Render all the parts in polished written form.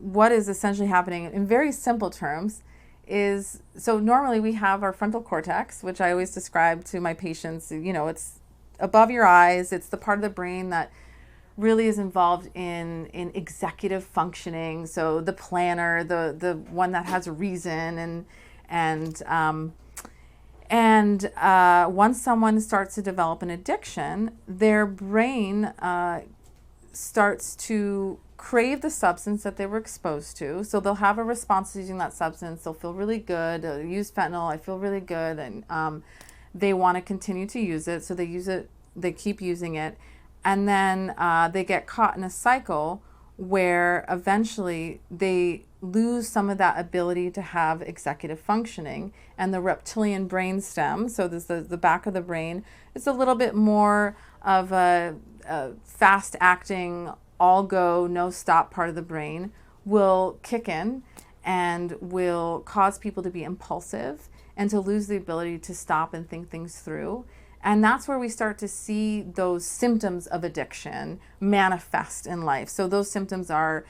what is essentially happening in very simple terms is, so normally we have our frontal cortex, which I always describe to my patients, it's above your eyes. It's the part of the brain that really is involved in executive functioning. So the planner, the one that has a reason, and once someone starts to develop an addiction, their brain starts to crave the substance that they were exposed to. So they'll have a response to using that substance. They'll feel really good. They'll use fentanyl. I feel really good. And they want to continue to use it. So they use it. They keep using it. And then they get caught in a cycle where eventually they lose some of that ability to have executive functioning. And the reptilian brainstem, so this the back of the brain, is a little bit more of a fast-acting, all-go, no-stop part of the brain, will kick in and will cause people to be impulsive and to lose the ability to stop and think things through. And that's where we start to see those symptoms of addiction manifest in life. So those symptoms are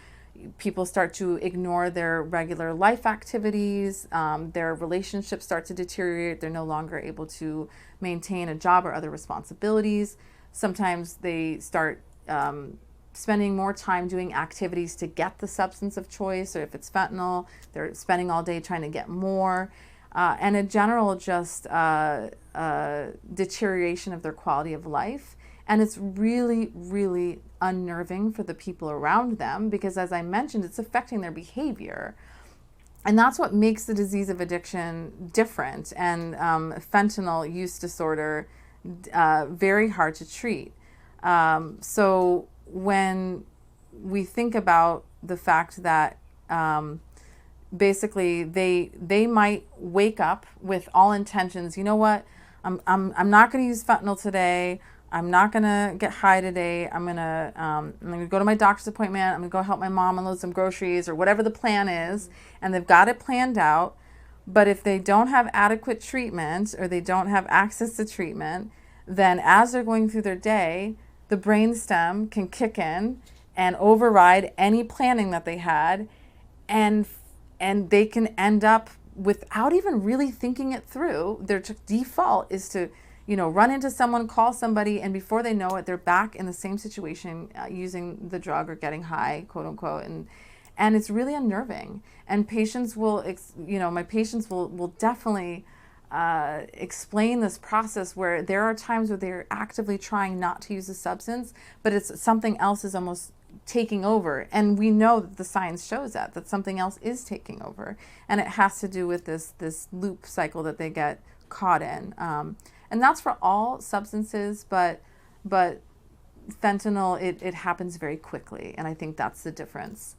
people start to ignore their regular life activities, their relationships start to deteriorate, they're no longer able to maintain a job or other responsibilities. Sometimes they start spending more time doing activities to get the substance of choice, or if it's fentanyl, they're spending all day trying to get more. And a general just deterioration of their quality of life. And it's really, really unnerving for the people around them because, as I mentioned, it's affecting their behavior. And that's what makes the disease of addiction different. And fentanyl use disorder very hard to treat. So when we think about the fact that basically they might wake up with all intentions, you know what, I'm not going to use fentanyl today. I'm not going to get high today. I'm going to go to my doctor's appointment. I'm going to go help my mom unload some groceries or whatever the plan is. And they've got it planned out. But if they don't have adequate treatment or they don't have access to treatment, then as they're going through their day, the brainstem can kick in and override any planning that they had, and they can end up without even really thinking it through. Their default is to, run into someone, call somebody, and before they know it, they're back in the same situation using the drug or getting high, quote unquote, and it's really unnerving. And patients will, my patients will definitely explain this process where there are times where they're actively trying not to use the substance, but it's something else is almost taking over. And we know that the science shows that something else is taking over. And it has to do with this loop cycle that they get caught in. And that's for all substances, but fentanyl, it happens very quickly. And I think that's the difference.